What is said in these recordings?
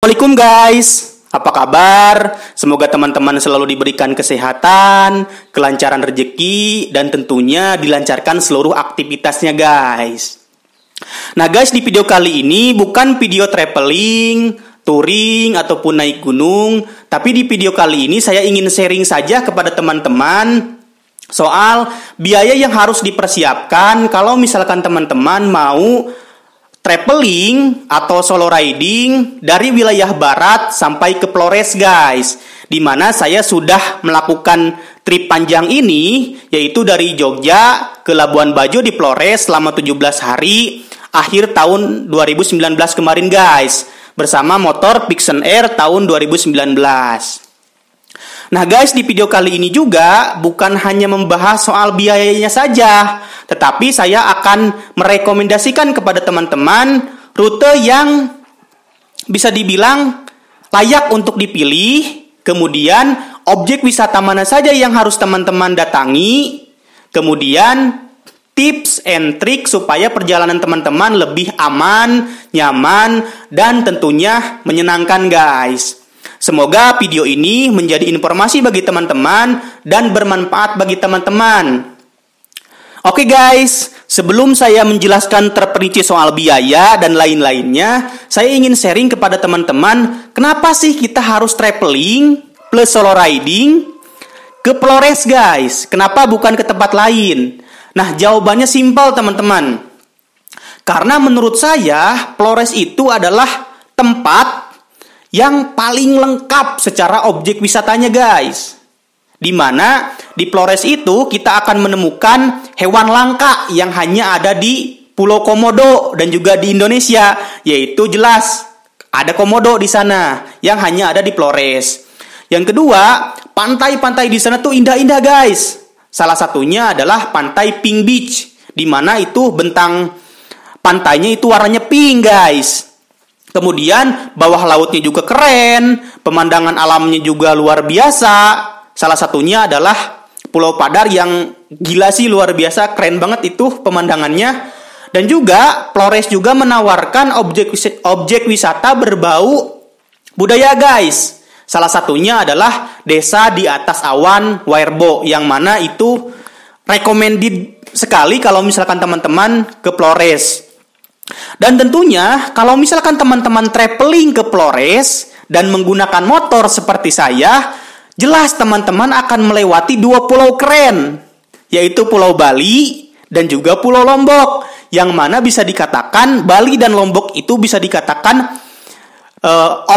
Assalamualaikum guys, apa kabar? Semoga teman-teman selalu diberikan kesehatan, kelancaran rezeki, dan tentunya dilancarkan seluruh aktivitasnya guys. Nah guys, di video kali ini bukan video traveling, touring, ataupun naik gunung. Tapi di video kali ini saya ingin sharing saja kepada teman-teman soal biaya yang harus dipersiapkan kalau misalkan teman-teman mau traveling atau solo riding dari wilayah barat sampai ke Flores guys. Dimana saya sudah melakukan trip panjang ini, yaitu dari Jogja ke Labuan Bajo di Flores selama 17 hari akhir tahun 2019 kemarin guys, bersama motor Vixen Air tahun 2019. Nah guys, di video kali ini juga bukan hanya membahas soal biayanya saja, tetapi saya akan merekomendasikan kepada teman-teman rute yang bisa dibilang layak untuk dipilih, kemudian objek wisata mana saja yang harus teman-teman datangi, kemudian tips and trik supaya perjalanan teman-teman lebih aman, nyaman, dan tentunya menyenangkan guys. Semoga video ini menjadi informasi bagi teman-teman dan bermanfaat bagi teman-teman. Oke guys, sebelum saya menjelaskan terperinci soal biaya dan lain-lainnya, saya ingin sharing kepada teman-teman, kenapa sih kita harus traveling plus solo riding ke Flores guys? Kenapa bukan ke tempat lain? Nah, jawabannya simpel teman-teman. Karena menurut saya, Flores itu adalah tempat yang paling lengkap secara objek wisatanya guys. Dimana di Flores itu kita akan menemukan hewan langka yang hanya ada di Pulau Komodo dan juga di Indonesia, yaitu jelas ada komodo di sana yang hanya ada di Flores. Yang kedua, pantai-pantai di sana tuh indah-indah guys. Salah satunya adalah pantai Pink Beach, dimana itu bentang pantainya itu warnanya pink guys. Kemudian bawah lautnya juga keren, pemandangan alamnya juga luar biasa. Salah satunya adalah Pulau Padar yang gila sih, luar biasa, keren banget itu pemandangannya. Dan juga Flores juga menawarkan objek wisata berbau budaya guys. Salah satunya adalah Desa di Atas Awan Wairbo, yang mana itu recommended sekali kalau misalkan teman-teman ke Flores. Dan tentunya kalau misalkan teman-teman traveling ke Flores dan menggunakan motor seperti saya, jelas teman-teman akan melewati dua pulau keren, yaitu Pulau Bali dan juga Pulau Lombok, yang mana bisa dikatakan Bali dan Lombok itu bisa dikatakan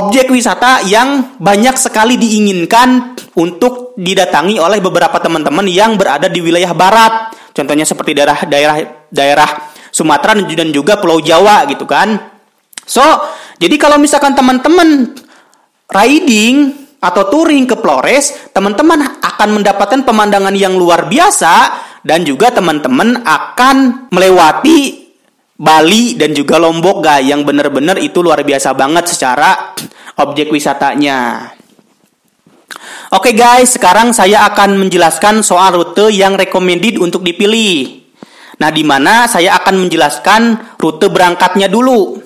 objek wisata yang banyak sekali diinginkan untuk didatangi oleh beberapa teman-teman yang berada di wilayah barat. Contohnya seperti daerah Sumatera dan juga Pulau Jawa gitu kan. So, jadi kalau misalkan teman-teman riding atau touring ke Flores, teman-teman akan mendapatkan pemandangan yang luar biasa, dan juga teman-teman akan melewati Bali dan juga Lombok guys, yang benar-benar itu luar biasa banget secara objek wisatanya. Oke guys, sekarang saya akan menjelaskan soal rute yang recommended untuk dipilih. Nah, di mana saya akan menjelaskan rute berangkatnya dulu.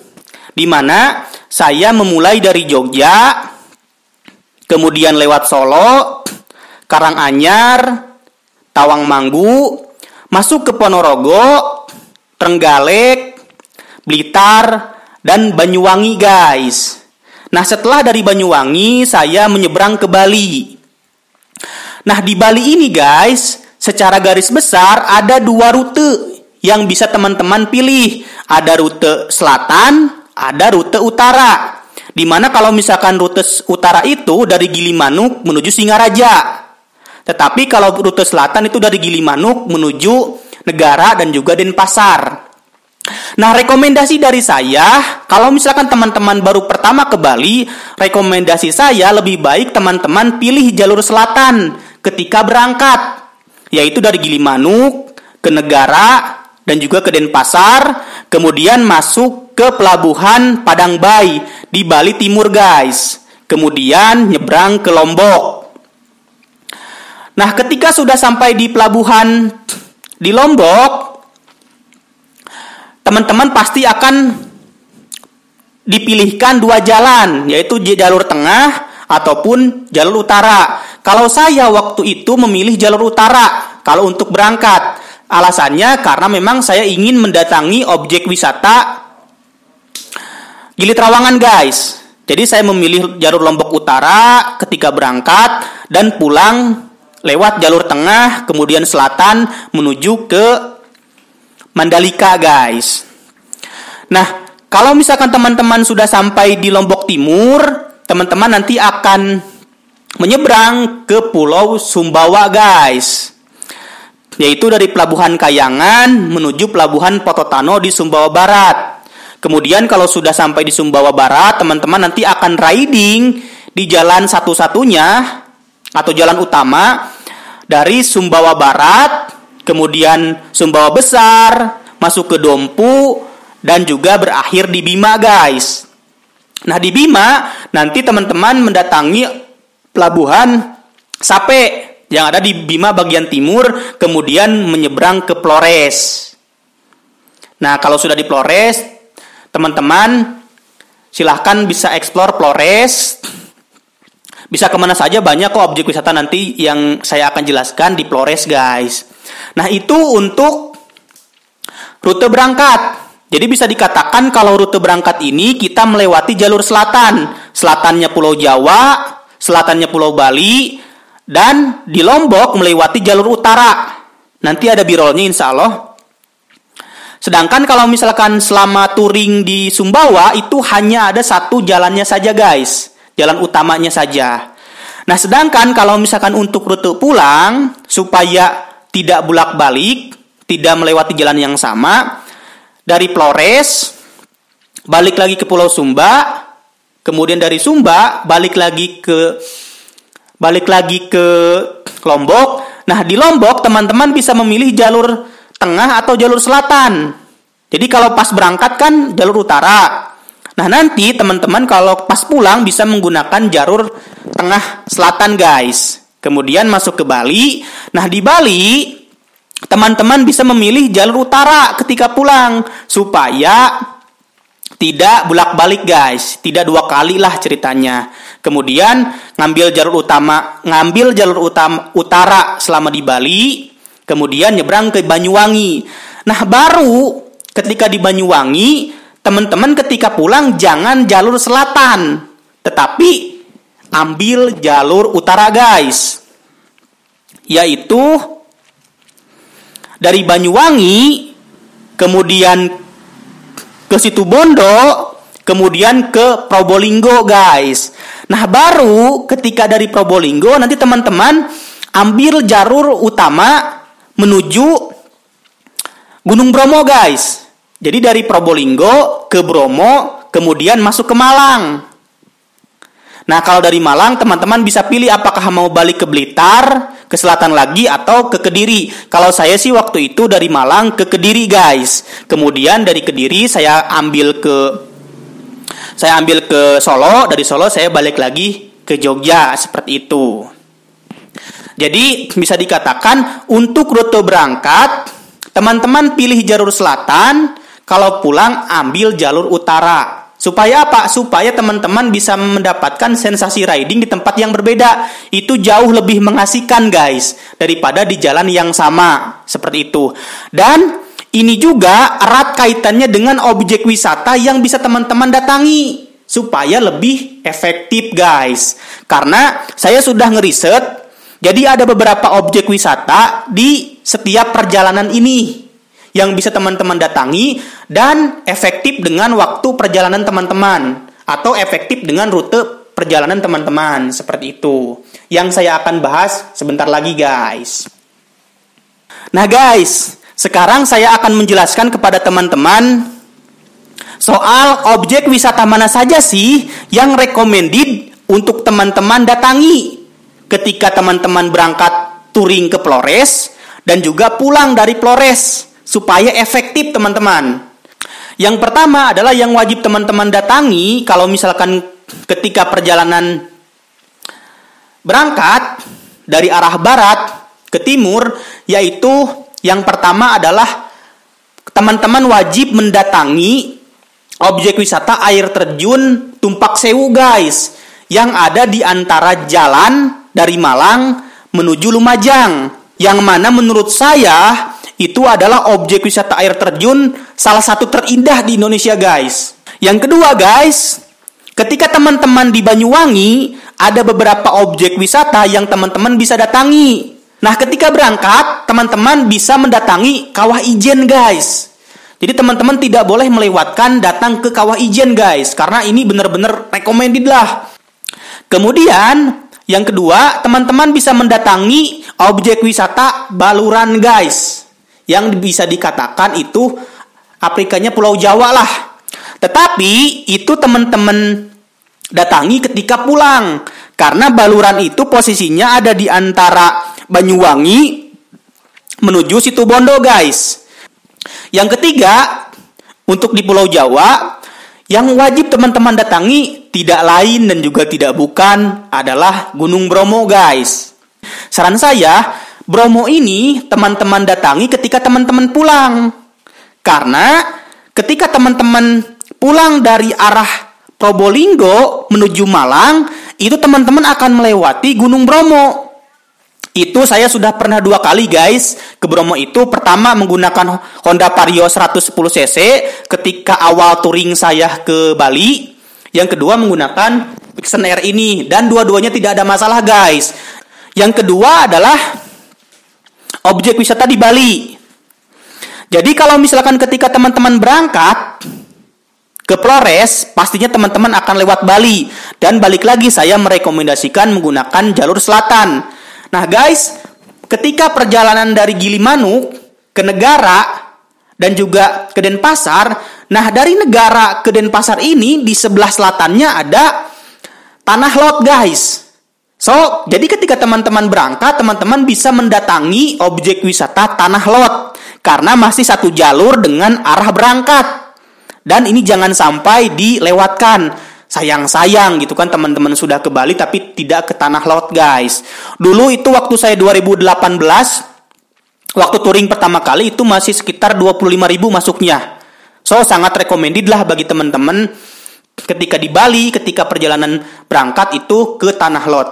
Di mana saya memulai dari Jogja, kemudian lewat Solo, Karanganyar, Tawangmangu, masuk ke Ponorogo, Trenggalek, Blitar, dan Banyuwangi guys. Nah, setelah dari Banyuwangi saya menyeberang ke Bali. Nah, di Bali ini guys, secara garis besar ada dua rute yang bisa teman-teman pilih. Ada rute selatan, ada rute utara. Dimana kalau misalkan rute utara itu dari Gilimanuk menuju Singaraja. Tetapi kalau rute selatan itu dari Gilimanuk menuju Negara dan juga Denpasar. Nah, rekomendasi dari saya, kalau misalkan teman-teman baru pertama ke Bali, rekomendasi saya lebih baik teman-teman pilih jalur selatan ketika berangkat, yaitu dari Gilimanuk ke Negara dan juga ke Denpasar, kemudian masuk ke pelabuhan Padang Bay di Bali Timur guys, kemudian nyebrang ke Lombok. Nah, ketika sudah sampai di pelabuhan di Lombok, teman-teman pasti akan dipilihkan dua jalan, yaitu jalur tengah ataupun jalur utara. Kalau saya waktu itu memilih jalur utara kalau untuk berangkat. Alasannya karena memang saya ingin mendatangi objek wisata Gili Trawangan, guys. Jadi saya memilih jalur Lombok Utara ketika berangkat dan pulang lewat jalur tengah kemudian selatan menuju ke Mandalika, guys. Nah, kalau misalkan teman-teman sudah sampai di Lombok Timur, teman-teman nanti akan menyeberang ke Pulau Sumbawa, guys. Yaitu dari Pelabuhan Kayangan menuju Pelabuhan Pototano di Sumbawa Barat. Kemudian kalau sudah sampai di Sumbawa Barat, teman-teman nanti akan riding di jalan satu-satunya atau jalan utama dari Sumbawa Barat, kemudian Sumbawa Besar, masuk ke Dompu, dan juga berakhir di Bima, guys. Nah, di Bima nanti teman-teman mendatangi Pelabuhan Sape yang ada di Bima bagian timur, kemudian menyeberang ke Flores. Nah, kalau sudah di Flores, teman-teman silahkan bisa explore Flores. Bisa kemana saja, banyak kok objek wisata nanti yang saya akan jelaskan di Flores, guys. Nah, itu untuk rute berangkat. Jadi bisa dikatakan kalau rute berangkat ini kita melewati jalur selatan. Selatannya Pulau Jawa, selatannya Pulau Bali, dan di Lombok melewati jalur utara. Nanti ada birolnya insya Allah. Sedangkan kalau misalkan selama touring di Sumbawa itu hanya ada satu jalannya saja, guys. Jalan utamanya saja. Nah, sedangkan kalau misalkan untuk rute pulang supaya tidak bolak-balik, tidak melewati jalan yang sama, dari Flores balik lagi ke Pulau Sumba, kemudian dari Sumba balik lagi ke Lombok. Nah, di Lombok teman-teman bisa memilih jalur tengah atau jalur selatan. Jadi kalau pas berangkat kan jalur utara. Nah, nanti teman-teman kalau pas pulang bisa menggunakan jalur tengah selatan, guys. Kemudian masuk ke Bali. Nah, di Bali teman-teman bisa memilih jalur utara ketika pulang supaya tidak bolak-balik, guys. Tidak dua kali lah ceritanya. Kemudian ngambil jalur utara selama di Bali, kemudian nyebrang ke Banyuwangi. Nah, baru ketika di Banyuwangi, teman-teman ketika pulang jangan jalur selatan, tetapi ambil jalur utara, guys. Yaitu dari Banyuwangi, kemudian ke Situbondo, kemudian ke Probolinggo, guys. Nah, baru ketika dari Probolinggo nanti teman-teman ambil jalur utama menuju Gunung Bromo, guys. Jadi dari Probolinggo ke Bromo, kemudian masuk ke Malang. Nah, kalau dari Malang teman-teman bisa pilih apakah mau balik ke Blitar, ke selatan lagi, atau ke Kediri. Kalau saya sih waktu itu dari Malang ke Kediri, guys. Kemudian dari Kediri saya ambil ke Solo. Dari Solo saya balik lagi ke Jogja, seperti itu. Jadi bisa dikatakan untuk rute berangkat teman-teman pilih jalur selatan, kalau pulang ambil jalur utara. Supaya apa? Supaya teman-teman bisa mendapatkan sensasi riding di tempat yang berbeda. Itu jauh lebih mengasihkan, guys, daripada di jalan yang sama. Seperti itu. Dan ini juga erat kaitannya dengan objek wisata yang bisa teman-teman datangi. Supaya lebih efektif, guys. Karena saya sudah ngeriset, jadi ada beberapa objek wisata di setiap perjalanan ini yang bisa teman-teman datangi dan efektif dengan waktu perjalanan teman-teman atau efektif dengan rute perjalanan teman-teman, seperti itu. Yang saya akan bahas sebentar lagi, guys. Nah, guys, sekarang saya akan menjelaskan kepada teman-teman soal objek wisata mana saja sih yang recommended untuk teman-teman datangi ketika teman-teman berangkat touring ke Flores dan juga pulang dari Flores. Supaya efektif, teman-teman. Yang pertama adalah yang wajib teman-teman datangi kalau misalkan ketika perjalanan berangkat dari arah barat ke timur, yaitu yang pertama adalah teman-teman wajib mendatangi objek wisata air terjun Tumpak Sewu guys, yang ada di antara jalan dari Malang menuju Lumajang, yang mana menurut saya itu adalah objek wisata air terjun salah satu terindah di Indonesia guys. Yang kedua guys, ketika teman-teman di Banyuwangi ada beberapa objek wisata yang teman-teman bisa datangi. Nah, ketika berangkat teman-teman bisa mendatangi Kawah Ijen guys. Jadi teman-teman tidak boleh melewatkan datang ke Kawah Ijen guys, karena ini benar-benar recommended lah. Kemudian yang kedua, teman-teman bisa mendatangi objek wisata Baluran guys, yang bisa dikatakan itu Afrikanya Pulau Jawa lah. Tetapi itu teman-teman datangi ketika pulang, karena Baluran itu posisinya ada di antara Banyuwangi menuju Situbondo guys. Yang ketiga, untuk di Pulau Jawa yang wajib teman-teman datangi tidak lain dan juga tidak bukan adalah Gunung Bromo guys. Saran saya, Bromo ini teman-teman datangi ketika teman-teman pulang. Karena ketika teman-teman pulang dari arah Probolinggo menuju Malang, itu teman-teman akan melewati Gunung Bromo. Itu saya sudah pernah 2 kali guys ke Bromo itu. Pertama menggunakan Honda Vario 110cc ketika awal touring saya ke Bali. Yang kedua menggunakan Vixen Air ini, dan dua-duanya tidak ada masalah guys. Yang kedua adalah objek wisata di Bali. Jadi kalau misalkan ketika teman-teman berangkat ke Flores, pastinya teman-teman akan lewat Bali. Dan balik lagi saya merekomendasikan menggunakan jalur selatan. Nah guys, ketika perjalanan dari Gilimanuk ke Negara dan juga ke Denpasar, nah dari Negara ke Denpasar ini di sebelah selatannya ada Tanah Lot guys. So, jadi ketika teman-teman berangkat, teman-teman bisa mendatangi objek wisata Tanah Lot karena masih satu jalur dengan arah berangkat. Dan ini jangan sampai dilewatkan. Sayang gitu kan, teman-teman sudah ke Bali tapi tidak ke Tanah Lot guys. Dulu itu waktu saya 2018, waktu touring pertama kali itu masih sekitar 25.000 masuknya. So, sangat recommended lah bagi teman-teman ketika di Bali, ketika perjalanan berangkat itu ke Tanah Lot.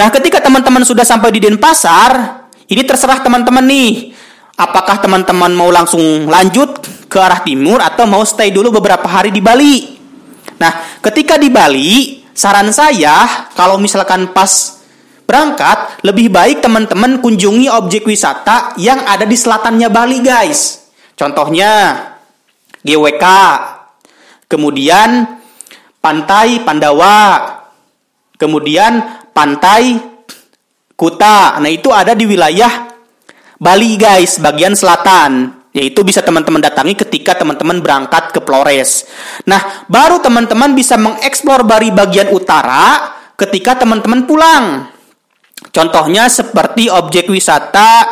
Nah, ketika teman-teman sudah sampai di Denpasar, ini terserah teman-teman nih. Apakah teman-teman mau langsung lanjut ke arah timur atau mau stay dulu beberapa hari di Bali? Nah, ketika di Bali, saran saya kalau misalkan pas berangkat, lebih baik teman-teman kunjungi objek wisata yang ada di selatannya Bali guys. Contohnya GWK, kemudian Pantai Pandawa, kemudian Pantai Kuta. Nah, itu ada di wilayah Bali guys, bagian selatan. Yaitu bisa teman-teman datangi ketika teman-teman berangkat ke Flores. Nah, baru teman-teman bisa mengeksplor Bali bagian utara ketika teman-teman pulang. Contohnya seperti objek wisata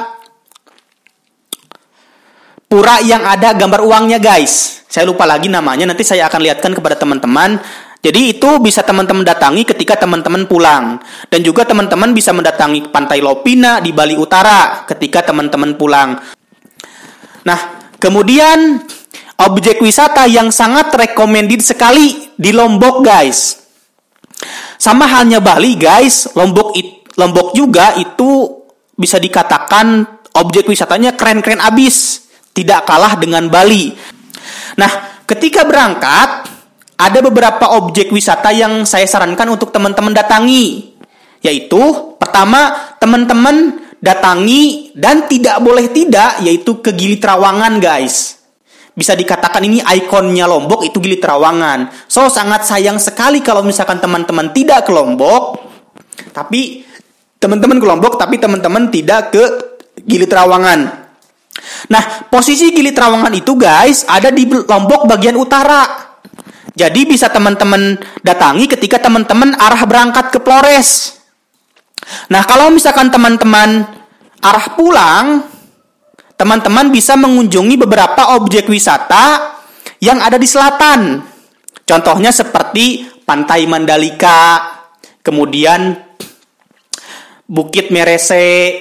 pura yang ada gambar uangnya guys. Saya lupa lagi namanya, nanti saya akan lihatkan kepada teman-teman. Jadi itu bisa teman-teman datangi ketika teman-teman pulang. Dan juga teman-teman bisa mendatangi Pantai Lopina di Bali Utara ketika teman-teman pulang. Nah, kemudian objek wisata yang sangat recommended sekali di Lombok guys. Sama halnya Bali guys, Lombok juga itu bisa dikatakan objek wisatanya keren-keren abis. Tidak kalah dengan Bali. Nah, ketika berangkat, ada beberapa objek wisata yang saya sarankan untuk teman-teman datangi. Yaitu, pertama, teman-teman datangi dan tidak boleh tidak, yaitu ke Gili Trawangan guys. Bisa dikatakan ini ikonnya Lombok itu Gili Trawangan. So, sangat sayang sekali kalau misalkan teman-teman tidak ke Lombok, tapi teman-teman tidak ke Gili Trawangan. Nah, posisi Gili Trawangan itu guys ada di Lombok bagian utara. Jadi bisa teman-teman datangi ketika teman-teman arah berangkat ke Flores. Nah, kalau misalkan teman-teman arah pulang, teman-teman bisa mengunjungi beberapa objek wisata yang ada di selatan. Contohnya seperti Pantai Mandalika, kemudian Bukit Merese,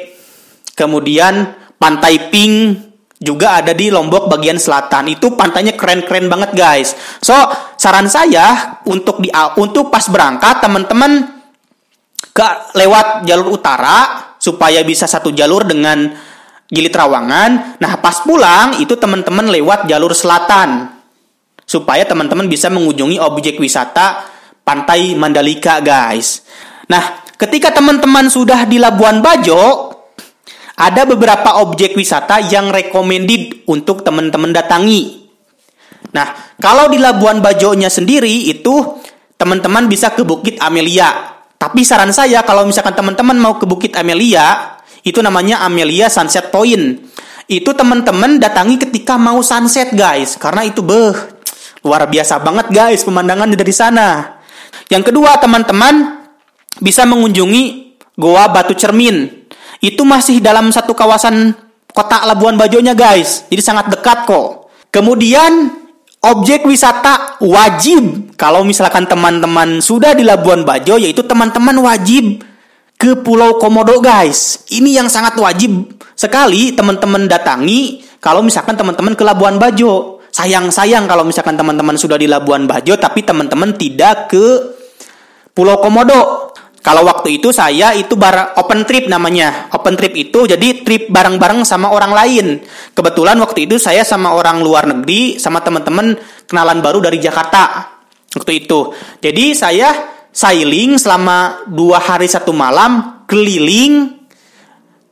kemudian Pantai Pink, juga ada di Lombok bagian selatan. Itu pantainya keren-keren banget guys. So, saran saya untuk pas berangkat teman-teman lewat jalur utara supaya bisa satu jalur dengan Gili Trawangan. Nah, pas pulang itu teman-teman lewat jalur selatan supaya teman-teman bisa mengunjungi objek wisata Pantai Mandalika guys. Nah, ketika teman-teman sudah di Labuan Bajo, ada beberapa objek wisata yang recommended untuk teman-teman datangi. Nah, kalau di Labuan Bajo-nya sendiri itu teman-teman bisa ke Bukit Amelia. Tapi saran saya kalau misalkan teman-teman mau ke Bukit Amelia, itu namanya Amelia Sunset Point. Itu teman-teman datangi ketika mau sunset guys, karena itu luar biasa banget guys pemandangannya dari sana. Yang kedua, teman-teman bisa mengunjungi Goa Batu Cermin. Itu masih dalam satu kawasan kota Labuan Bajo-nya guys. Jadi sangat dekat kok. Kemudian objek wisata wajib kalau misalkan teman-teman sudah di Labuan Bajo, yaitu teman-teman wajib ke Pulau Komodo guys. Ini yang sangat wajib sekali teman-teman datangi kalau misalkan teman-teman ke Labuan Bajo. Sayang kalau misalkan teman-teman sudah di Labuan Bajo tapi teman-teman tidak ke Pulau Komodo. Kalau waktu itu saya itu open trip namanya. Open trip itu jadi trip bareng-bareng sama orang lain. Kebetulan waktu itu saya sama orang luar negeri, sama teman-teman kenalan baru dari Jakarta. Waktu itu. Jadi saya sailing selama 2 hari 1 malam keliling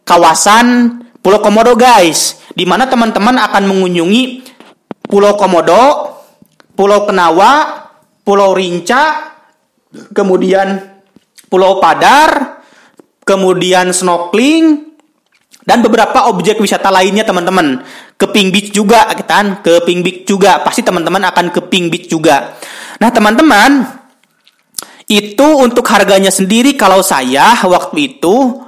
kawasan Pulau Komodo guys. Di mana teman-teman akan mengunjungi Pulau Komodo, Pulau Kenawa, Pulau Rinca, kemudian Pulau Padar, kemudian snorkeling, dan beberapa objek wisata lainnya teman-teman. Ke Pink Beach juga, kan? Ke Pink Beach juga. Pasti teman-teman akan ke Pink Beach juga. Nah teman-teman, itu untuk harganya sendiri kalau saya waktu itu,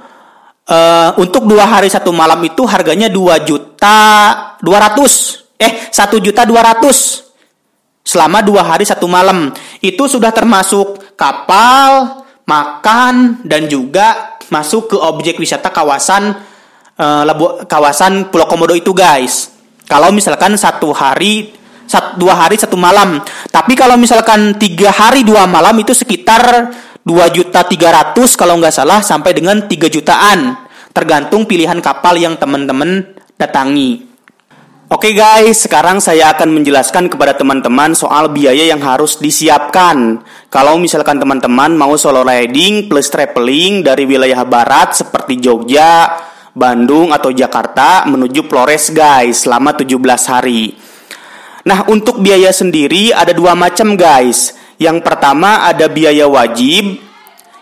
untuk 2 hari 1 malam itu harganya 1.200.000 selama 2 hari 1 malam. Itu sudah termasuk kapal, makan, dan juga masuk ke objek wisata kawasan Pulau Komodo itu guys. Kalau misalkan 2 hari 1 malam. Tapi kalau misalkan 3 hari 2 malam itu sekitar 2.300.000 kalau nggak salah sampai dengan 3 jutaan. Tergantung pilihan kapal yang teman-teman datangi. Oke guys, sekarang saya akan menjelaskan kepada teman-teman soal biaya yang harus disiapkan. Kalau misalkan teman-teman mau solo riding plus traveling dari wilayah barat seperti Jogja, Bandung, atau Jakarta menuju Flores guys selama 17 hari. Nah, untuk biaya sendiri ada 2 macam guys. Yang pertama ada biaya wajib,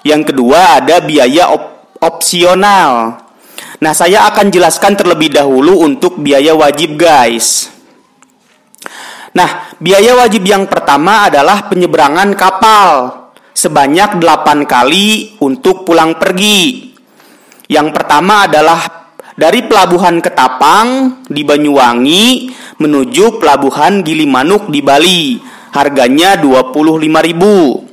yang kedua ada biaya opsional. Nah, saya akan jelaskan terlebih dahulu untuk biaya wajib guys. Nah, biaya wajib yang pertama adalah penyeberangan kapal sebanyak 8 kali untuk pulang pergi. Yang pertama adalah dari Pelabuhan Ketapang di Banyuwangi menuju Pelabuhan Gilimanuk di Bali. Harganya 25.000.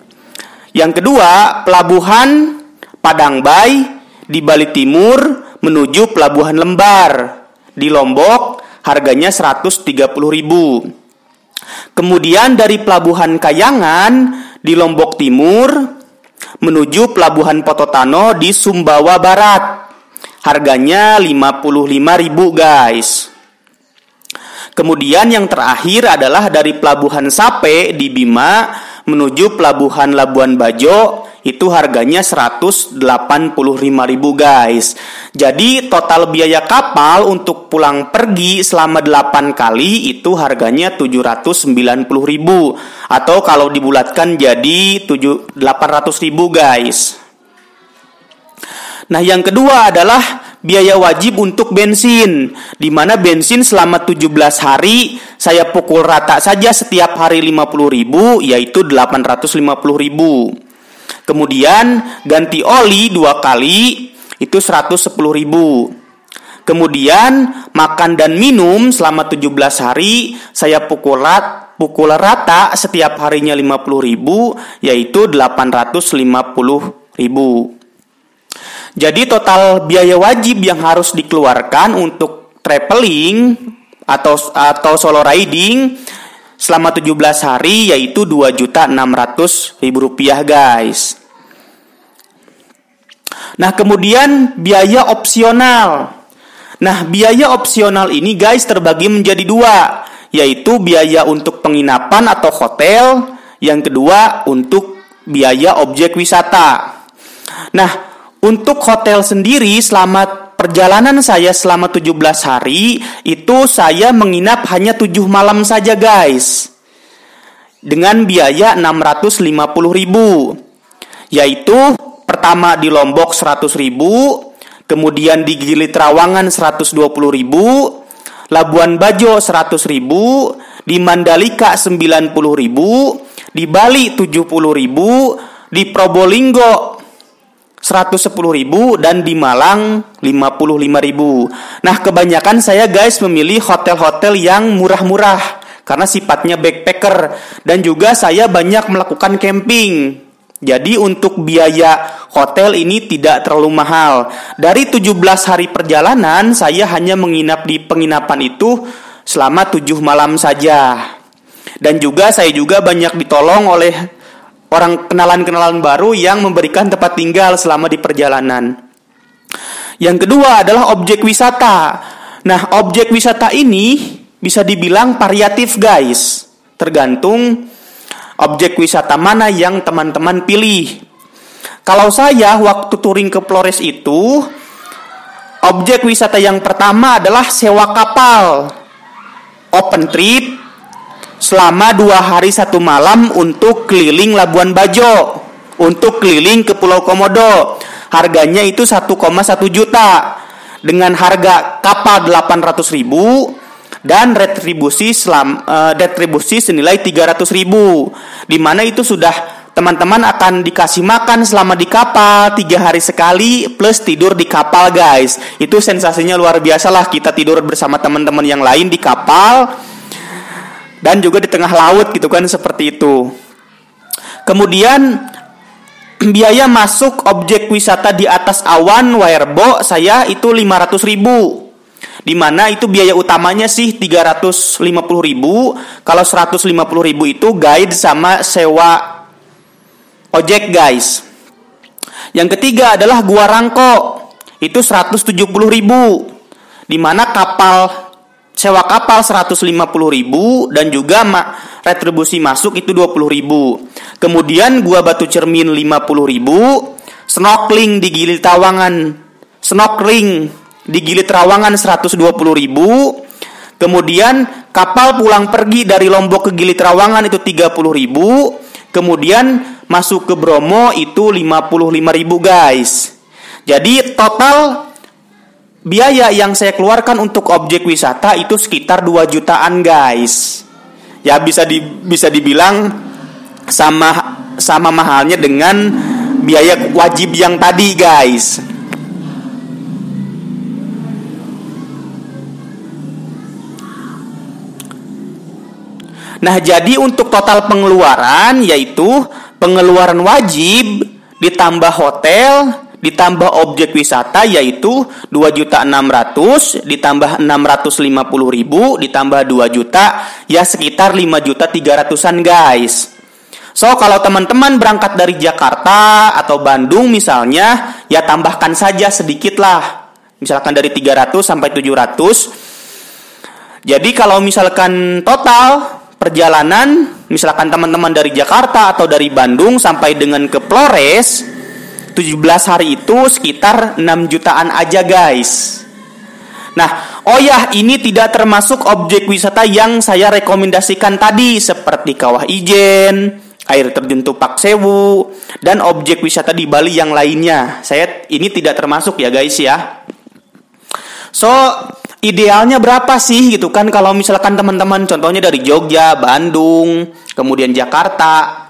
Yang kedua, Pelabuhan Padangbay di Bali Timur menuju Pelabuhan Lembar di Lombok, harganya 130.000. Kemudian dari Pelabuhan Kayangan di Lombok Timur menuju Pelabuhan Pototano di Sumbawa Barat, harganya 55.000 guys. Kemudian yang terakhir adalah dari Pelabuhan Sape di Bima menuju Pelabuhan Labuan Bajo, itu harganya 185.000 guys. Jadi total biaya kapal untuk pulang pergi selama 8 kali itu harganya 790.000, atau kalau dibulatkan jadi 800.000 guys. Nah, yang kedua adalah biaya wajib untuk bensin, di mana bensin selama 17 hari saya pukul rata saja setiap hari 50.000, yaitu 850.000. Kemudian ganti oli 2 kali itu 110.000. Kemudian makan dan minum selama 17 hari saya pukul rata setiap harinya 50.000, yaitu 850.000. Jadi total biaya wajib yang harus dikeluarkan untuk traveling atau solo riding selama 17 hari yaitu Rp2.600.000 guys. Nah, kemudian biaya opsional. Nah, biaya opsional ini guys terbagi menjadi dua, yaitu biaya untuk penginapan atau hotel, yang kedua untuk biaya objek wisata. Nah, untuk hotel sendiri selama perjalanan saya selama 17 hari itu saya menginap hanya 7 malam saja guys. Dengan biaya Rp650.000. Yaitu pertama di Lombok Rp100.000, kemudian di Gili Trawangan Rp120.000, Labuan Bajo Rp100.000, di Mandalika Rp90.000, di Bali Rp70.000, di Probolinggo Rp110.000 dan di Malang Rp55.000. Nah, kebanyakan saya guys memilih hotel-hotel yang murah-murah karena sifatnya backpacker dan juga saya banyak melakukan camping. Jadi untuk biaya hotel ini tidak terlalu mahal. Dari 17 hari perjalanan saya hanya menginap di penginapan itu selama 7 malam saja. Dan juga saya juga banyak ditolong oleh orang kenalan-kenalan baru yang memberikan tempat tinggal selama di perjalanan. Yang kedua adalah objek wisata. Nah, objek wisata ini bisa dibilang variatif guys. Tergantung objek wisata mana yang teman-teman pilih. Kalau saya waktu touring ke Flores itu, objek wisata yang pertama adalah sewa kapal open trip selama 2 hari 1 malam untuk keliling Labuan Bajo, untuk keliling ke Pulau Komodo. Harganya itu 1,1 juta dengan harga kapal 800.000 dan retribusi senilai 300.000. Di mana itu sudah teman-teman akan dikasih makan selama di kapal 3 hari sekali plus tidur di kapal guys. Itu sensasinya luar biasa lah, kita tidur bersama teman-teman yang lain di kapal dan juga di tengah laut gitu kan, seperti itu. Kemudian biaya masuk objek wisata di atas awan wireboat saya itu 500.000. Di mana itu biaya utamanya sih 350.000. Kalau 150.000 itu guide sama sewa ojek guys. Yang ketiga adalah Gua Rangko. Itu 170.000. Di mana sewa kapal 150.000 dan juga retribusi masuk itu 20.000. Kemudian Gua Batu Cermin 50.000, snorkeling di Gili Trawangan 120.000. Kemudian kapal pulang pergi dari Lombok ke Gili Trawangan itu 30.000. Kemudian masuk ke Bromo itu 55.000 guys. Jadi total biaya yang saya keluarkan untuk objek wisata itu sekitar 2 jutaan guys. Ya bisa dibilang sama mahalnya dengan biaya wajib yang tadi guys. Nah, jadi untuk total pengeluaran yaitu pengeluaran wajib ditambah hotel ditambah objek wisata yaitu 2.600.000 ditambah 650.000 ditambah 2 juta ya sekitar 5.300.000-an guys. So kalau teman-teman berangkat dari Jakarta atau Bandung misalnya ya tambahkan saja sedikit lah. Misalkan dari 300 sampai 700. Jadi kalau misalkan total perjalanan misalkan teman-teman dari Jakarta atau dari Bandung sampai dengan ke Flores 17 hari itu sekitar 6 jutaan aja guys. Nah, oh ya, ini tidak termasuk objek wisata yang saya rekomendasikan tadi seperti Kawah Ijen, air terjun Tupak Sewu, dan objek wisata di Bali yang lainnya. Ini tidak termasuk ya guys ya. So, idealnya berapa sih gitu kan kalau misalkan teman-teman contohnya dari Jogja, Bandung, kemudian Jakarta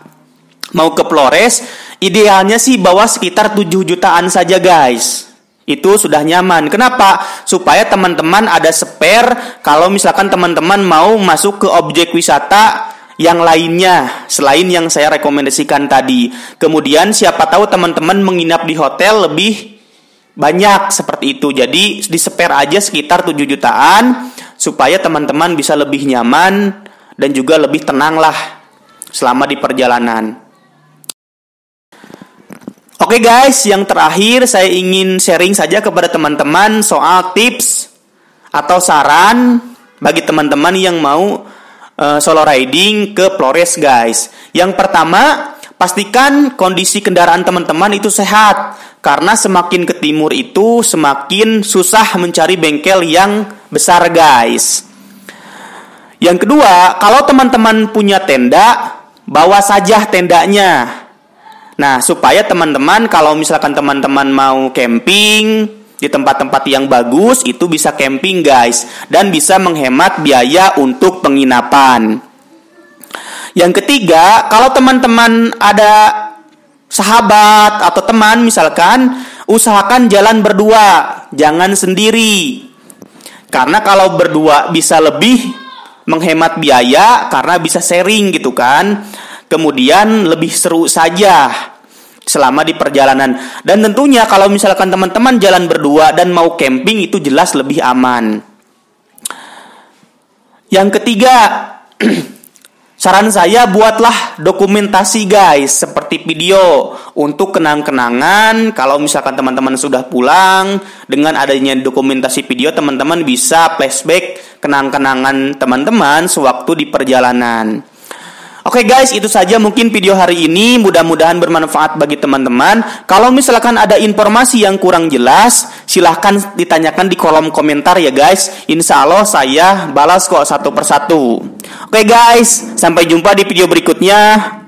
mau ke Flores, idealnya sih bawa sekitar 7 jutaan saja guys. Itu sudah nyaman. Kenapa? Supaya teman-teman ada spare kalau misalkan teman-teman mau masuk ke objek wisata yang lainnya selain yang saya rekomendasikan tadi. Kemudian siapa tahu teman-teman menginap di hotel lebih banyak seperti itu. Jadi di-spare aja sekitar 7 jutaan supaya teman-teman bisa lebih nyaman dan juga lebih tenang lah selama di perjalanan. Oke guys, yang terakhir saya ingin sharing saja kepada teman-teman soal tips atau saran bagi teman-teman yang mau solo riding ke Flores guys. Yang pertama, pastikan kondisi kendaraan teman-teman itu sehat. Karena semakin ke timur itu semakin susah mencari bengkel yang besar guys. Yang kedua, kalau teman-teman punya tenda, bawa saja tendanya. Nah, supaya teman-teman kalau misalkan teman-teman mau camping di tempat-tempat yang bagus, itu bisa camping guys. Dan bisa menghemat biaya untuk penginapan. Yang ketiga, kalau teman-teman ada sahabat atau teman misalkan, usahakan jalan berdua, jangan sendiri. Karena kalau berdua bisa lebih menghemat biaya karena bisa sharing gitu kan. Kemudian lebih seru saja selama di perjalanan. Dan tentunya kalau misalkan teman-teman jalan berdua dan mau camping itu jelas lebih aman. Yang ketiga, saran saya buatlah dokumentasi guys, seperti video untuk kenang-kenangan. Kalau misalkan teman-teman sudah pulang, dengan adanya dokumentasi video teman-teman bisa flashback kenang-kenangan teman-teman sewaktu di perjalanan. Oke guys, itu saja mungkin video hari ini. Mudah-mudahan bermanfaat bagi teman-teman. Kalau misalkan ada informasi yang kurang jelas, silahkan ditanyakan di kolom komentar ya guys. Insya Allah saya balas kok satu persatu. Oke guys, sampai jumpa di video berikutnya.